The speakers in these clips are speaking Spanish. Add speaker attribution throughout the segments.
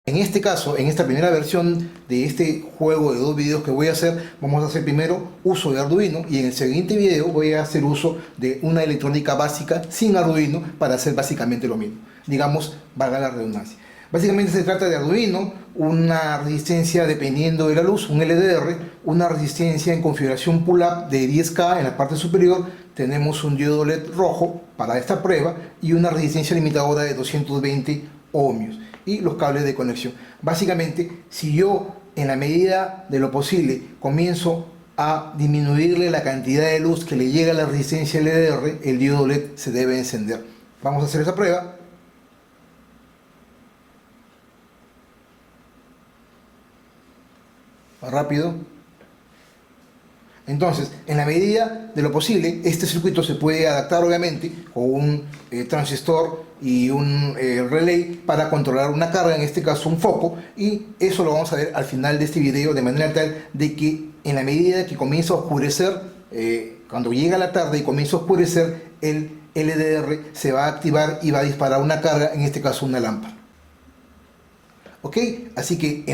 Speaker 1: En este caso, en esta primera versión de este juego de dos videos que voy a hacer, vamos a hacer primero uso de Arduino y en el siguiente video voy a hacer uso de una electrónica básica sin Arduino para hacer básicamente lo mismo. Digamos, valga la redundancia. Básicamente se trata de Arduino, una resistencia dependiendo de la luz, un LDR, una resistencia en configuración pull-up de 10K en la parte superior, tenemos un diodo LED rojo para esta prueba y una resistencia limitadora de 220 ohmios y los cables de conexión. Básicamente, si yo en la medida de lo posible comienzo a disminuirle la cantidad de luz que le llega a la resistencia LDR, el diodo LED se debe encender. Vamos a hacer esa prueba. Más rápido. Entonces, en la medida de lo posible, este circuito se puede adaptar obviamente con un transistor y un relay para controlar una carga, en este caso un foco, y eso lo vamos a ver al final de este video, de manera tal de que en la medida que comienza a oscurecer, cuando llega la tarde y comienza a oscurecer, el LDR se va a activar y va a disparar una carga, en este caso una lámpara. ¿Ok? Así que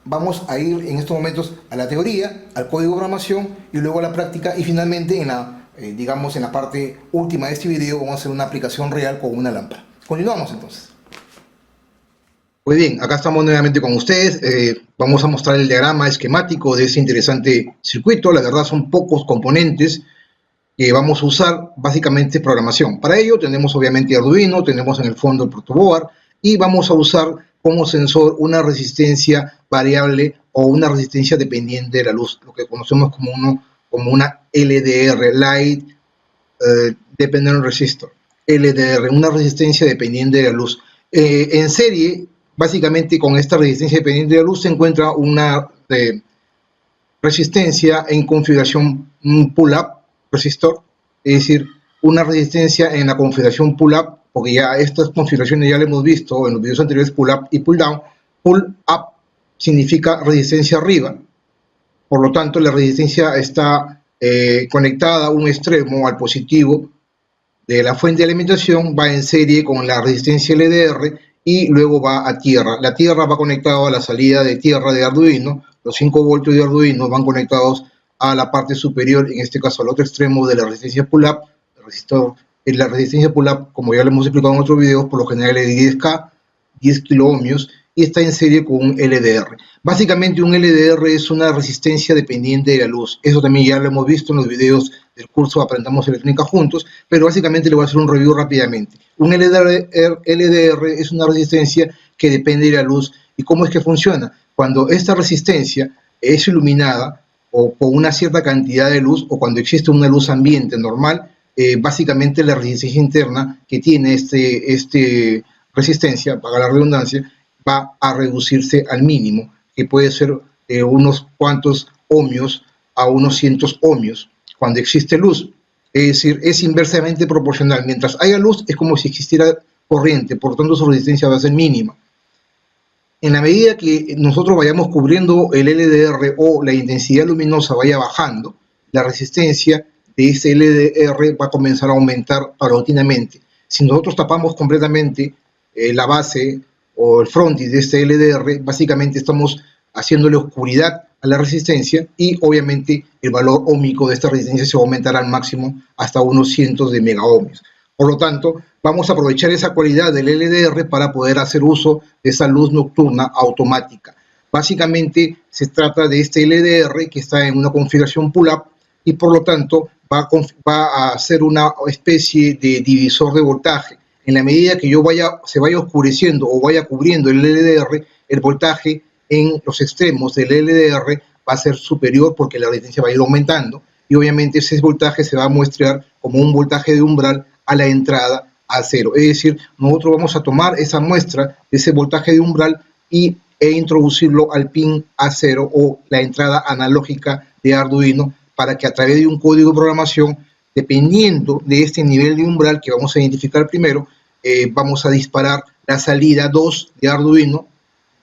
Speaker 1: vamos a ir en estos momentos a la teoría, al código de programación y luego a la práctica, y finalmente en la parte última de este video vamos a hacer una aplicación real con una lámpara. Continuamos entonces. Muy bien, acá estamos nuevamente con ustedes. Vamos a mostrar el diagrama esquemático de este interesante circuito. La verdad son pocos componentes que vamos a usar, básicamente programación. Para ello tenemos obviamente Arduino, tenemos en el fondo el protoboard y vamos a usar como sensor una resistencia variable o una resistencia dependiente de la luz, lo que conocemos como una LDR, Light Dependent Resistor, LDR, una resistencia dependiente de la luz. En serie, básicamente con esta resistencia dependiente de la luz se encuentra una resistencia en configuración pull-up resistor, es decir, una resistencia en la configuración pull-up, porque ya estas configuraciones ya las hemos visto en los videos anteriores, pull-up y pull-down. Pull-up significa resistencia arriba, por lo tanto la resistencia está conectada a un extremo, al positivo de la fuente de alimentación, va en serie con la resistencia LDR y luego va a tierra. La tierra va conectada a la salida de tierra de Arduino, los 5 voltios de Arduino van conectados a la parte superior, en este caso al otro extremo de la resistencia pull-up. La resistencia pull-up, como ya lo hemos explicado en otros videos, por lo general es de 10K, 10 kiloohmios, y está en serie con un LDR. Básicamente un LDR es una resistencia dependiente de la luz. Eso también ya lo hemos visto en los videos del curso Aprendamos Electrónica Juntos, pero básicamente le voy a hacer un review rápidamente. Un LDR es una resistencia que depende de la luz. ¿Y cómo es que funciona? Cuando esta resistencia es iluminada o con una cierta cantidad de luz, o cuando existe una luz ambiente normal, básicamente la resistencia interna que tiene este resistencia, para la redundancia, va a reducirse al mínimo, que puede ser unos cuantos ohmios a unos cientos ohmios cuando existe luz. Es decir, es inversamente proporcional. Mientras haya luz es como si existiera corriente, por lo tanto su resistencia va a ser mínima. En la medida que nosotros vayamos cubriendo el LDR o la intensidad luminosa vaya bajando, la resistencia de ese LDR va a comenzar a aumentar paulatinamente. Si nosotros tapamos completamente la base o el frontis de este LDR, básicamente estamos haciéndole oscuridad a la resistencia y obviamente el valor óhmico de esta resistencia se va a aumentar al máximo hasta unos cientos de megaohmios. Por lo tanto, vamos a aprovechar esa cualidad del LDR para poder hacer uso de esa luz nocturna automática. Básicamente se trata de este LDR que está en una configuración pull-up y por lo tanto va a ser una especie de divisor de voltaje. En la medida que se vaya oscureciendo o vaya cubriendo el LDR, el voltaje en los extremos del LDR va a ser superior porque la resistencia va a ir aumentando y obviamente ese voltaje se va a muestrar como un voltaje de umbral a la entrada a cero. Es decir, nosotros vamos a tomar esa muestra de ese voltaje de umbral e introducirlo al pin A0 o la entrada analógica de Arduino para que a través de un código de programación, dependiendo de este nivel de umbral que vamos a identificar primero, vamos a disparar la salida 2 de Arduino,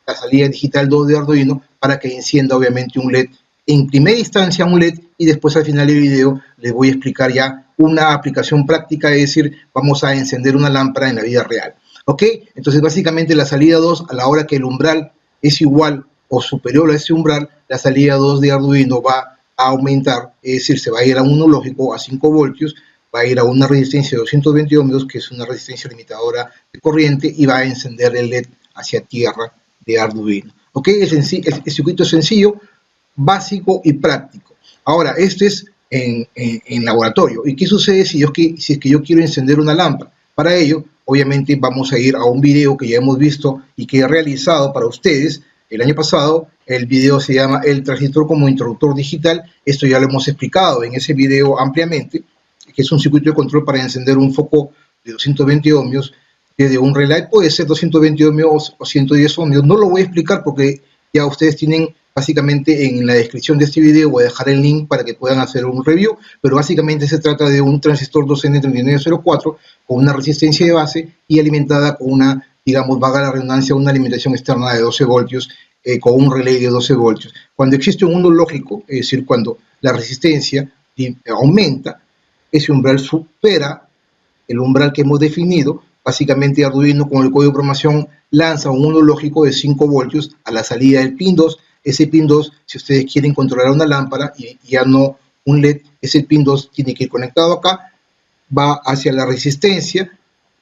Speaker 1: la salida digital 2 de Arduino, para que encienda obviamente un LED. En primera instancia un LED y después al final del video les voy a explicar ya una aplicación práctica, es decir, vamos a encender una lámpara en la vida real. ¿Ok? Entonces, básicamente la salida 2, a la hora que el umbral es igual o superior a ese umbral, la salida 2 de Arduino va a aumentar, es decir, se va a ir a uno lógico a 5 voltios, va a ir a una resistencia de 220 ohmios, que es una resistencia limitadora de corriente, y va a encender el LED hacia tierra de Arduino. ¿Ok? El circuito es sencillo, básico y práctico. Ahora, esto es en laboratorio. ¿Y qué sucede si es que yo quiero encender una lámpara? Para ello, obviamente, vamos a ir a un video que ya hemos visto y que he realizado para ustedes el año pasado. El video se llama El transistor como interruptor digital. Esto ya lo hemos explicado en ese video ampliamente, que es un circuito de control para encender un foco de 220 ohmios desde un relay. Puede ser 220 ohmios o 110 ohmios. No lo voy a explicar porque ya ustedes tienen básicamente en la descripción de este video, voy a dejar el link para que puedan hacer un review, pero básicamente se trata de un transistor 2N3904 con una resistencia de base y alimentada con una, digamos, valga la redundancia, una alimentación externa de 12 voltios con un relay de 12 voltios. Cuando existe un mundo lógico, es decir, cuando la resistencia aumenta, ese umbral supera el umbral que hemos definido. Básicamente Arduino con el código de programación lanza un mundo lógico de 5 voltios a la salida del pin 2. Ese pin 2, si ustedes quieren controlar una lámpara y ya no un LED, ese pin 2 tiene que ir conectado acá, va hacia la resistencia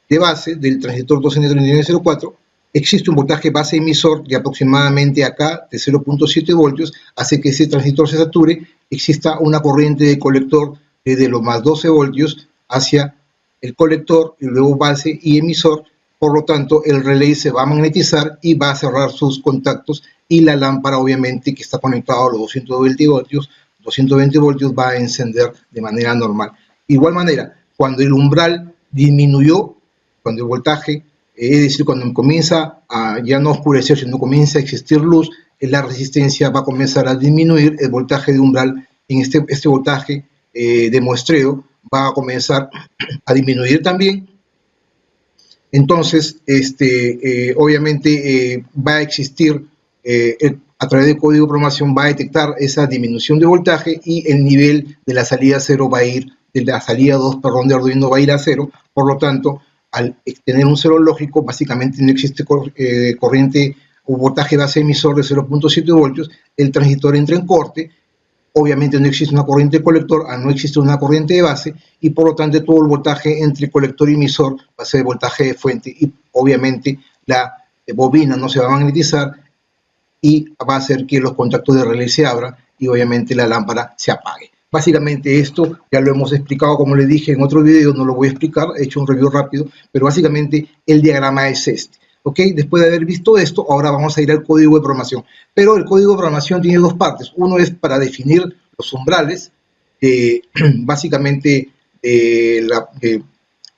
Speaker 1: de base del transistor 2N3904. Existe un voltaje base emisor de aproximadamente acá de 0.7 voltios, hace que ese transistor se sature, exista una corriente de colector desde los más 12 voltios hacia el colector y luego base y emisor. Por lo tanto, el relay se va a magnetizar y va a cerrar sus contactos, y la lámpara, obviamente, que está conectada a los 220 voltios, va a encender de manera normal. De igual manera, cuando el umbral disminuyó, cuando el voltaje, es decir, cuando comienza a ya no oscurecer, sino comienza a existir luz, la resistencia va a comenzar a disminuir, el voltaje de umbral, en este voltaje de muestreo, va a comenzar a disminuir también. Entonces, obviamente va a existir, a través del código de programación va a detectar esa disminución de voltaje y el nivel de la salida 0 va a ir, de la salida 2, perdón, de Arduino va a ir a 0. Por lo tanto, al tener un 0 lógico, básicamente no existe corriente o voltaje base emisor de 0.7 voltios, el transistor entra en corte. Obviamente no existe una corriente de colector, no existe una corriente de base, y por lo tanto todo el voltaje entre colector y emisor va a ser voltaje de fuente, y obviamente la bobina no se va a magnetizar y va a hacer que los contactos de relay se abran y obviamente la lámpara se apague. Básicamente esto ya lo hemos explicado, como les dije en otro video, no lo voy a explicar, he hecho un review rápido, pero básicamente el diagrama es este. ¿Ok? Después de haber visto esto, ahora vamos a ir al código de programación. Pero el código de programación tiene dos partes. Uno es para definir los umbrales. Básicamente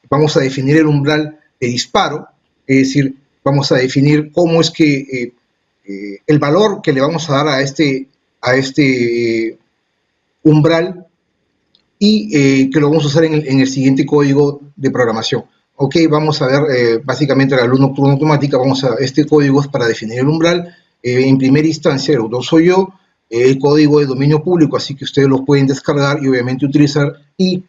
Speaker 1: vamos a definir el umbral de disparo. Es decir, vamos a definir cómo es que el valor que le vamos a dar a este umbral, y que lo vamos a usar en el siguiente código de programación. Ok, vamos a ver básicamente la luz nocturna automática. Este código es para definir el umbral. En primera instancia, el autor soy yo. El código de dominio público, así que ustedes lo pueden descargar y obviamente utilizar y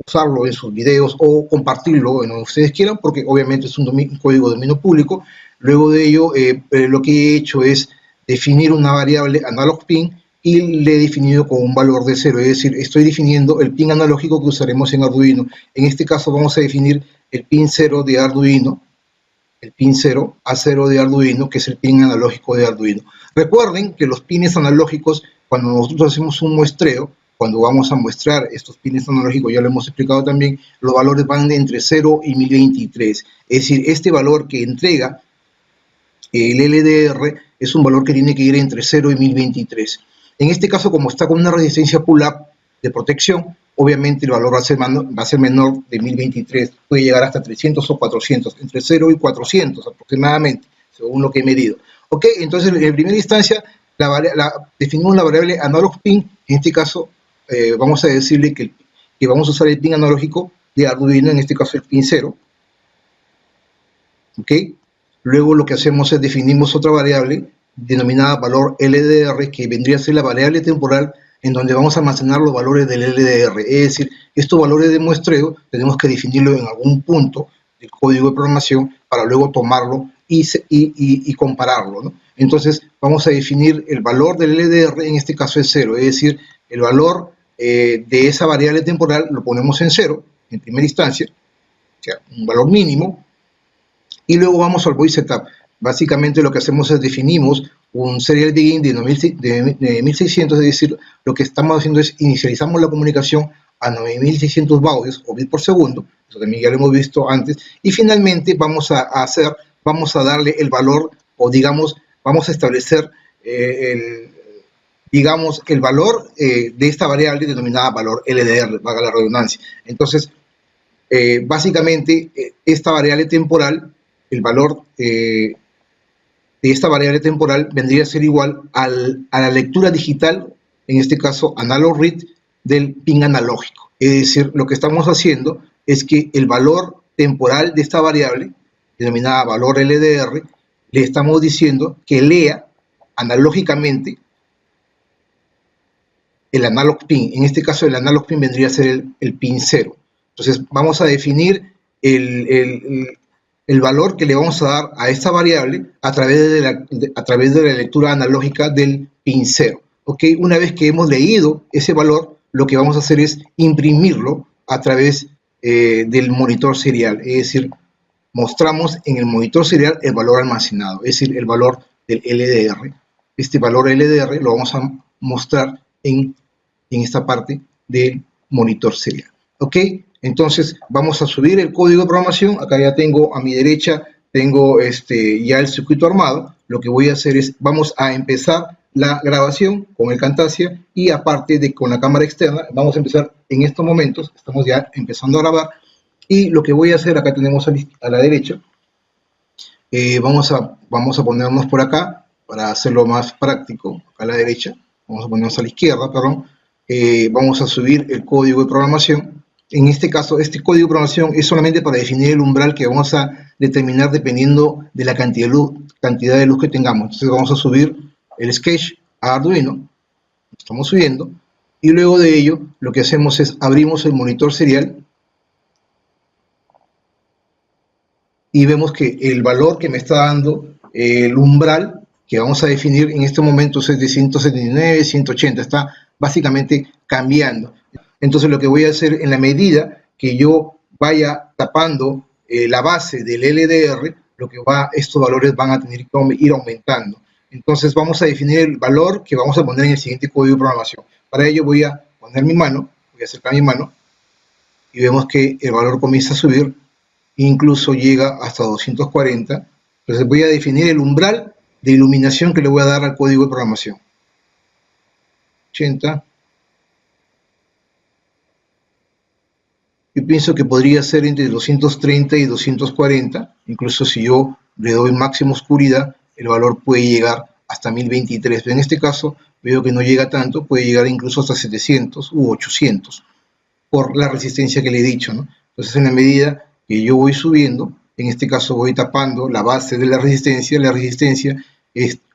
Speaker 1: usarlo en sus videos o compartirlo en donde ustedes quieran, porque obviamente es un código de dominio público. Luego de ello, lo que he hecho es definir una variable analog pin y le he definido con un valor de 0, es decir, estoy definiendo el pin analógico que usaremos en Arduino. En este caso vamos a definir el pin 0 de Arduino, el pin 0 A0 de Arduino, que es el pin analógico de Arduino. Recuerden que los pines analógicos, cuando nosotros hacemos un muestreo, cuando vamos a muestrar estos pines analógicos, ya lo hemos explicado también, los valores van de entre 0 y 1023. Es decir, este valor que entrega el LDR es un valor que tiene que ir entre 0 y 1023. En este caso, como está con una resistencia pull-up de protección, obviamente el valor va a ser menor de 1023, puede llegar hasta 300 o 400, entre 0 y 400 aproximadamente, según lo que he medido. Ok, entonces en primera instancia definimos la variable analog pin. En este caso vamos a decirle que vamos a usar el pin analógico de Arduino, en este caso el pin 0. Ok, luego lo que hacemos es definimos otra variable denominada valor LDR, que vendría a ser la variable temporal en donde vamos a almacenar los valores del LDR. Es decir, estos valores de muestreo tenemos que definirlo en algún punto el código de programación para luego tomarlo y compararlo, ¿no? Entonces vamos a definir el valor del LDR, en este caso es 0, es decir, el valor de esa variable temporal lo ponemos en 0 en primera instancia, o sea, un valor mínimo, y luego vamos al void setup. Básicamente lo que hacemos es definimos un serial begin de 1600, es decir, lo que estamos haciendo es inicializamos la comunicación a 9600 baudios o bits por segundo, eso también ya lo hemos visto antes, y finalmente vamos a darle el valor, o digamos, vamos a establecer el valor de esta variable denominada valor LDR, valga la redundancia. Entonces, básicamente, esta variable temporal, el valor de esta variable temporal vendría a ser igual a la lectura digital, en este caso analog read, del pin analógico. Es decir, lo que estamos haciendo es que el valor temporal de esta variable, denominada valor LDR, le estamos diciendo que lea analógicamente el analog pin. En este caso, el analog pin vendría a ser el pin 0. Entonces, vamos a definir el valor que le vamos a dar a esta variable a través de la lectura analógica del pin 0. ¿Okay? Una vez que hemos leído ese valor, lo que vamos a hacer es imprimirlo a través del monitor serial. Es decir, mostramos en el monitor serial el valor almacenado, es decir, el valor del LDR. Este valor LDR lo vamos a mostrar en esta parte del monitor serial. ¿Ok? Entonces vamos a subir el código de programación. Acá ya tengo a mi derecha, tengo ya el circuito armado. Lo que voy a hacer es, vamos a empezar la grabación con el Camtasia y aparte de con la cámara externa, vamos a empezar en estos momentos, estamos ya empezando a grabar. Y lo que voy a hacer, acá tenemos a la derecha, vamos a ponernos por acá para hacerlo más práctico, acá a la derecha, vamos a ponernos a la izquierda, perdón, vamos a subir el código de programación. En este caso, este código de programación es solamente para definir el umbral que vamos a determinar dependiendo de la cantidad de luz que tengamos. Entonces vamos a subir el sketch a Arduino, estamos subiendo, y luego de ello lo que hacemos es abrimos el monitor serial y vemos que el valor que me está dando el umbral que vamos a definir en este momento es de 179, 180, está básicamente cambiando. Entonces lo que voy a hacer en la medida que yo vaya tapando la base del LDR, estos valores van a tener que ir aumentando. Entonces vamos a definir el valor que vamos a poner en el siguiente código de programación. Para ello voy a poner mi mano, voy a acercar mi mano y vemos que el valor comienza a subir, incluso llega hasta 240. Entonces voy a definir el umbral de iluminación que le voy a dar al código de programación. 80. Yo pienso que podría ser entre 230 y 240, incluso si yo le doy máxima oscuridad, el valor puede llegar hasta 1023. Pero en este caso veo que no llega tanto, puede llegar incluso hasta 700 u 800, por la resistencia que le he dicho, ¿no? Entonces, en la medida que yo voy subiendo, en este caso voy tapando la base de la resistencia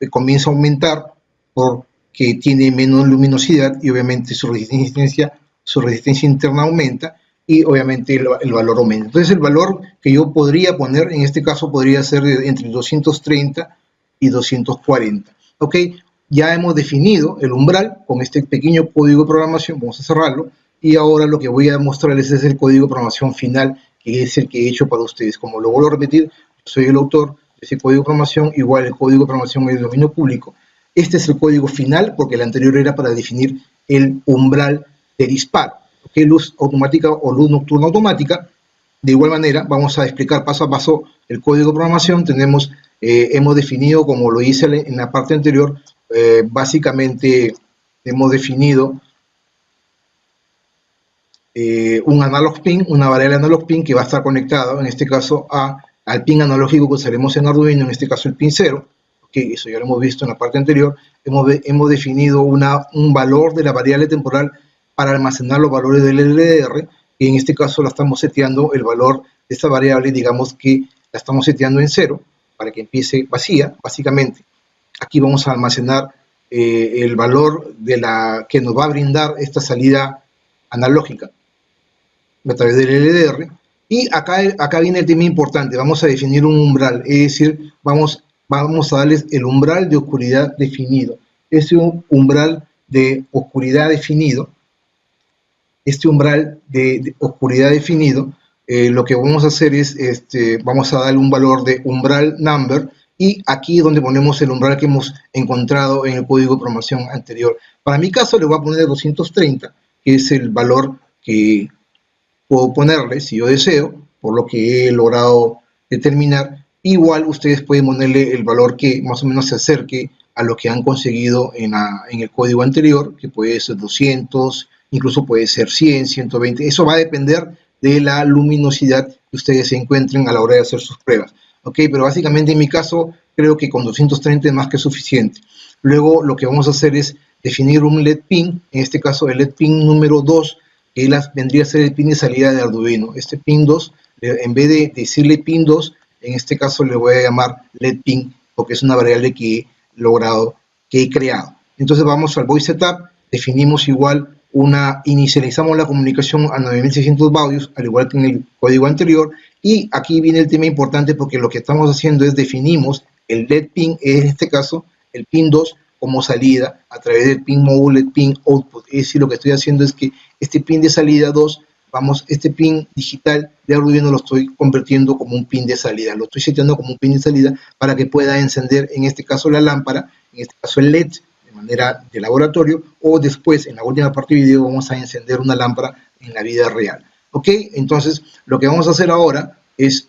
Speaker 1: comienza a aumentar porque tiene menos luminosidad y obviamente su resistencia interna aumenta y obviamente el valor aumenta. Entonces el valor que yo podría poner en este caso podría ser entre 230 y 240. ¿Ok? Ya hemos definido el umbral con este pequeño código de programación, vamos a cerrarlo, y ahora lo que voy a mostrarles es el código de programación final, que es el que he hecho para ustedes. Como lo vuelvo a repetir, yo soy el autor de ese código de programación, igual el código de programación es de dominio público. Este es el código final, porque el anterior era para definir el umbral de disparo, ¿okay? Luz automática o luz nocturna automática. De igual manera, vamos a explicar paso a paso el código de programación. Hemos definido, como lo hice en la parte anterior, básicamente hemos definido un analog pin, una variable analog pin que va a estar conectado, en este caso, al pin analógico que usaremos en Arduino, en este caso el pin 0, que eso ya lo hemos visto en la parte anterior. Hemos definido un valor de la variable temporal para almacenar los valores del LDR, y en este caso la estamos seteando el valor de esta variable, digamos que la estamos seteando en 0, para que empiece vacía, básicamente. Aquí vamos a almacenar el valor que nos va a brindar esta salida analógica a través del LDR, Y acá viene el tema importante, vamos a definir un umbral, es decir, vamos a darles el umbral de oscuridad definido. Este umbral de oscuridad definido, lo que vamos a hacer es, vamos a darle un valor de umbral number, y aquí es donde ponemos el umbral que hemos encontrado en el código de programación anterior. Para mi caso le voy a poner 230, que es el valor que puedo ponerle si yo deseo, por lo que he logrado determinar. Igual ustedes pueden ponerle el valor que más o menos se acerque a lo que han conseguido en el código anterior, que puede ser 200, incluso puede ser 100, 120. Eso va a depender de la luminosidad que ustedes se encuentren a la hora de hacer sus pruebas. ¿Ok? Pero básicamente en mi caso creo que con 230 es más que suficiente. Luego lo que vamos a hacer es definir un LED pin, en este caso el LED pin número 2, que vendría a ser el pin de salida de Arduino. Este pin 2, en vez de decirle pin 2, en este caso le voy a llamar LED pin, porque es una variable que he creado. Entonces vamos al void setup, definimos igual inicializamos la comunicación a 9600 baudios, al igual que en el código anterior, y aquí viene el tema importante, porque lo que estamos haciendo es definimos el LED pin, en este caso el pin 2, como salida a través del pin module pin output. Es decir, lo que estoy haciendo es que este pin de salida 2, este pin digital de Arduino lo estoy convirtiendo como un pin de salida, lo estoy seteando como un pin de salida para que pueda encender, en este caso la lámpara, en este caso el LED, de manera de laboratorio, o después en la última parte del video vamos a encender una lámpara en la vida real. ¿Ok? Entonces, lo que vamos a hacer ahora es,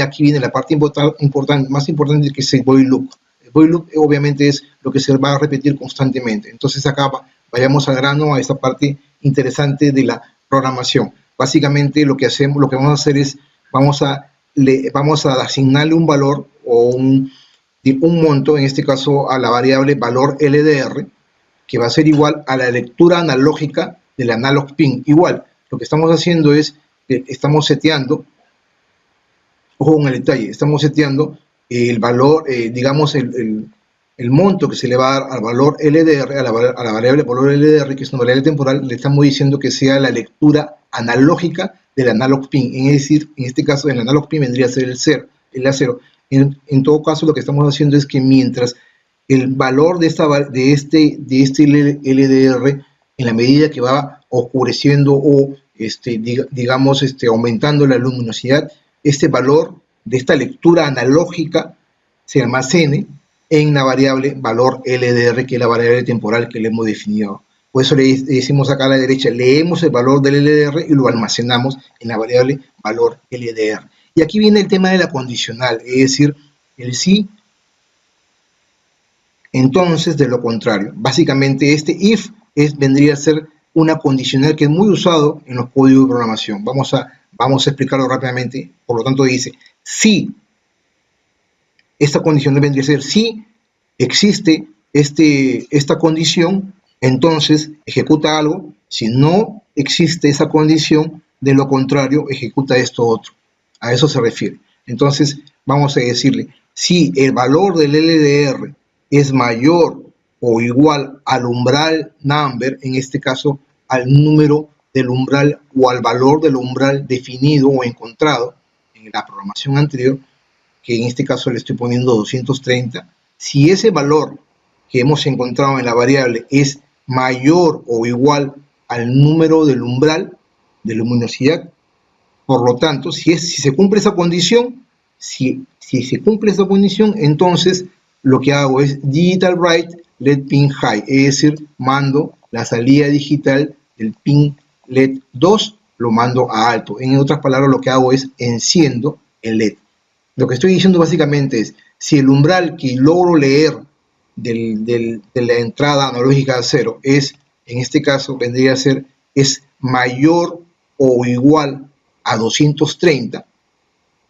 Speaker 1: aquí viene la parte más importante, que es el void loop. El void loop obviamente es lo que se va a repetir constantemente. Entonces acá vayamos al grano, a esta parte interesante de la programación. Básicamente lo que vamos a hacer es, vamos a asignarle un valor o un monto, en este caso a la variable valor LDR, que va a ser igual a la lectura analógica del analog pin. Igual, lo que estamos haciendo es que estamos seteando, ojo con el detalle, estamos seteando el valor, digamos, el monto que se le va a dar al valor LDR, a la variable valor LDR, que es una variable temporal, le estamos diciendo que sea la lectura analógica del analog pin. Es decir, en este caso, el analog pin vendría a ser el A0. En todo caso, lo que estamos haciendo es que mientras el valor de este LDR, en la medida que va oscureciendo o digamos aumentando la luminosidad, este valor de esta lectura analógica se almacene en la variable valor LDR, que es la variable temporal que le hemos definido. Por eso le decimos acá a la derecha, leemos el valor del LDR y lo almacenamos en la variable valor LDR. Y aquí viene el tema de la condicional, es decir, el sí, entonces, de lo contrario. Básicamente este if vendría a ser una condicional que es muy usado en los códigos de programación. Vamos a explicarlo rápidamente. Por lo tanto dice, si esta condición vendría a ser si existe esta condición, entonces ejecuta algo. Si no existe esa condición, de lo contrario, ejecuta esto otro. A eso se refiere. Entonces, vamos a decirle, si el valor del LDR es mayor o igual al umbral number, en este caso al número del umbral o al valor del umbral definido o encontrado en la programación anterior, que en este caso le estoy poniendo 230, si ese valor que hemos encontrado en la variable es mayor o igual al número del umbral de luminosidad, por lo tanto, si se cumple esa condición, si se cumple esa condición, entonces lo que hago es digital write LED pin high, es decir, mando la salida digital del pin LED 2, lo mando a alto. En otras palabras, lo que hago es enciendo el LED. Lo que estoy diciendo básicamente es, si el umbral que logro leer de la entrada analógica a 0 es, en este caso, vendría a ser, es mayor o igual a 230,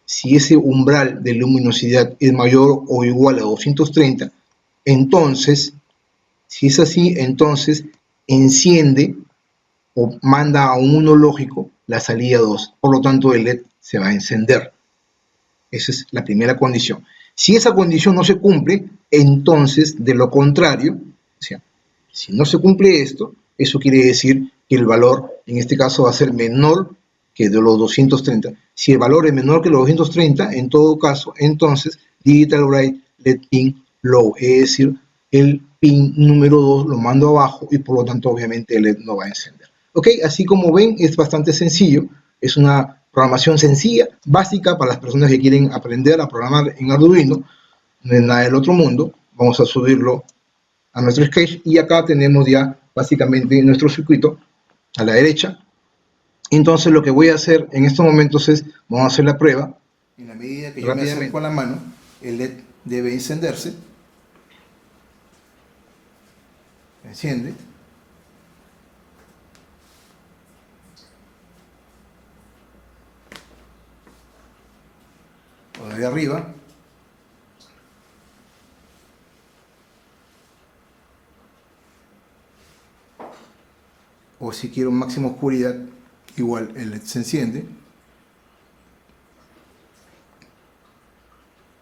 Speaker 1: si ese umbral de luminosidad es mayor o igual a 230, entonces, si es así, entonces enciende o manda a un 1 lógico la salida 2. Por lo tanto, el LED se va a encender. Esa es la primera condición. Si esa condición no se cumple, entonces, de lo contrario, o sea, si no se cumple esto, eso quiere decir que el valor, en este caso, va a ser menor que de los 230. Si el valor es menor que los 230, en todo caso, entonces Digital Write Let Pin Low, es decir, el pin número 2 lo mando abajo y por lo tanto obviamente el LED no va a encender. Ok, así como ven es bastante sencillo, es una programación sencilla, básica para las personas que quieren aprender a programar en Arduino, no es nada del otro mundo. Vamos a subirlo a nuestro sketch y acá tenemos ya básicamente nuestro circuito a la derecha. Entonces lo que voy a hacer en estos momentos es, vamos a hacer la prueba.
Speaker 2: En la medida que yo me acerco a la mano, el LED debe encenderse. Enciende. O de arriba. O si quiero máxima oscuridad, igual el LED se enciende.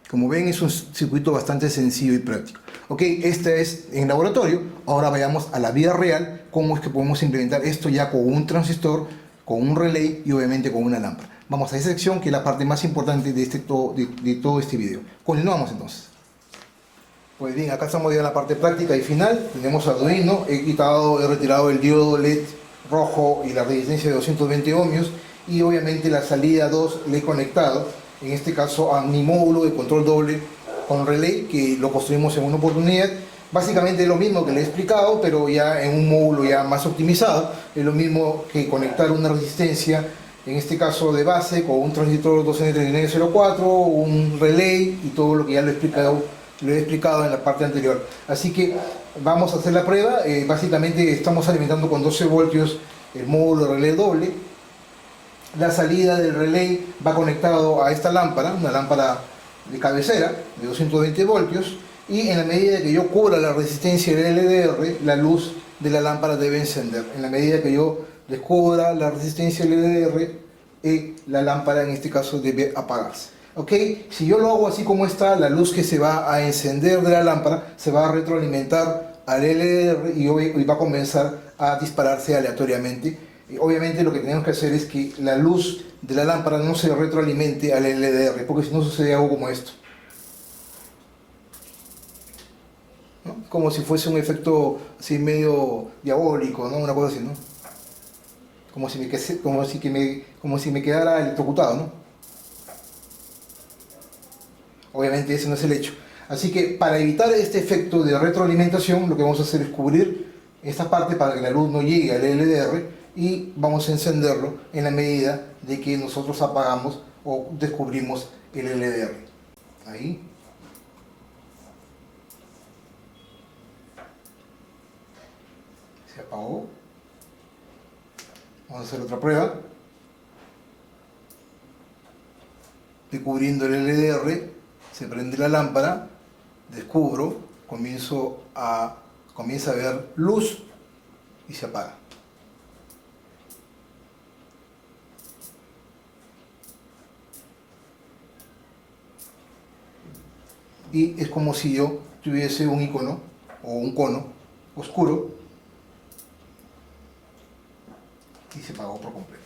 Speaker 2: Como ven, es un circuito bastante sencillo y práctico. Ok, este es en laboratorio. Ahora vayamos a la vida real, cómo es que podemos implementar esto ya con un transistor, con un relay y obviamente con una lámpara. Vamos a esa sección que es la parte más importante de todo este video. Continuamos entonces. Pues bien, acá estamos ya en la parte práctica y final. Tenemos Arduino, he retirado el diodo LED rojo y la resistencia de 220 ohmios y obviamente la salida 2 le he conectado, en este caso a mi módulo de control doble con relay, que lo construimos en una oportunidad. Básicamente es lo mismo que le he explicado, pero ya en un módulo ya más optimizado. Es lo mismo que conectar una resistencia, en este caso de base, con un transistor 2N3904, un relay y todo lo que ya lo he explicado en la parte anterior. Así que vamos a hacer la prueba. Básicamente estamos alimentando con 12 voltios el módulo de relé doble. La salida del relay va conectado a esta lámpara, una lámpara de cabecera de 220 voltios, y en la medida que yo cubra la resistencia del LDR, la luz de la lámpara debe encender. En la medida que yo descubra la resistencia del LDR, la lámpara en este caso debe apagarse. ¿Ok? Si yo lo hago así como está, la luz que se va a encender de la lámpara se va a retroalimentar al LDR y va a comenzar a dispararse aleatoriamente. Obviamente lo que tenemos que hacer es que la luz de la lámpara no se retroalimente al LDR, porque si no sucede algo como esto, ¿no? Como si fuese un efecto así medio diabólico, ¿no? Una cosa así, ¿no? Como si me quedara electrocutado, ¿no? Obviamente ese no es el hecho. Así que para evitar este efecto de retroalimentación, lo que vamos a hacer es cubrir esta parte para que la luz no llegue al LDR y vamos a encenderlo en la medida de que nosotros apagamos o descubrimos el LDR. Ahí. Se apagó. Vamos a hacer otra prueba. Descubriendo el LDR, se prende la lámpara, descubro, comienza a ver luz y se apaga. Y es como si yo tuviese un icono o un cono oscuro y se apagó por completo.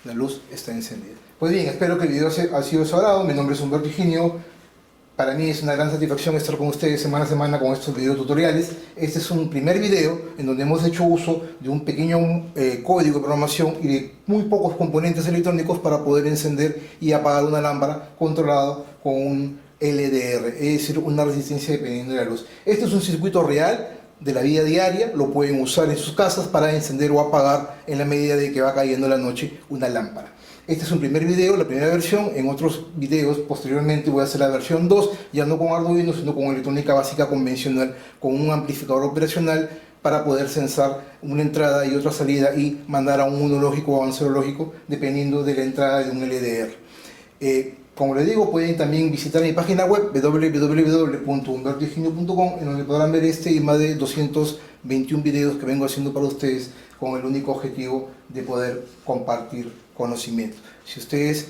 Speaker 2: La luz está encendida. Pues bien, espero que el video haya sido de su agrado. Mi nombre es Humberto Higinio. Para mí es una gran satisfacción estar con ustedes semana a semana con estos video tutoriales. Este es un primer video en donde hemos hecho uso de un pequeño código de programación y de muy pocos componentes electrónicos para poder encender y apagar una lámpara controlado con un LDR, es decir, una resistencia dependiendo de la luz. Este es un circuito real de la vida diaria, lo pueden usar en sus casas para encender o apagar en la medida de que va cayendo la noche una lámpara. Este es un primer video, la primera versión. En otros videos posteriormente voy a hacer la versión 2, ya no con Arduino, sino con electrónica básica convencional, con un amplificador operacional para poder censar una entrada y otra salida y mandar a un 1 lógico o a un 0 lógico dependiendo de la entrada de un LDR. Como les digo, pueden también visitar mi página web www.humbertohiginio.com, en donde podrán ver este y más de 221 videos que vengo haciendo para ustedes con el único objetivo de poder compartir conocimiento. Si ustedes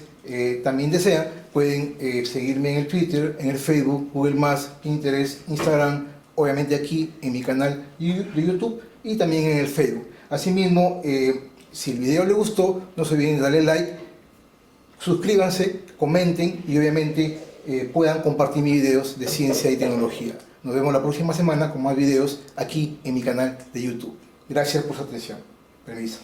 Speaker 2: también desean, pueden seguirme en el Twitter, en el Facebook, Google+, Pinterest, Instagram, obviamente aquí en mi canal de YouTube y también en el Facebook. Asimismo, Si el video les gustó, no se olviden de darle like, suscríbanse, comenten y obviamente puedan compartir mis videos de ciencia y tecnología. Nos vemos la próxima semana con más videos aquí en mi canal de YouTube. Gracias por su atención. Permiso.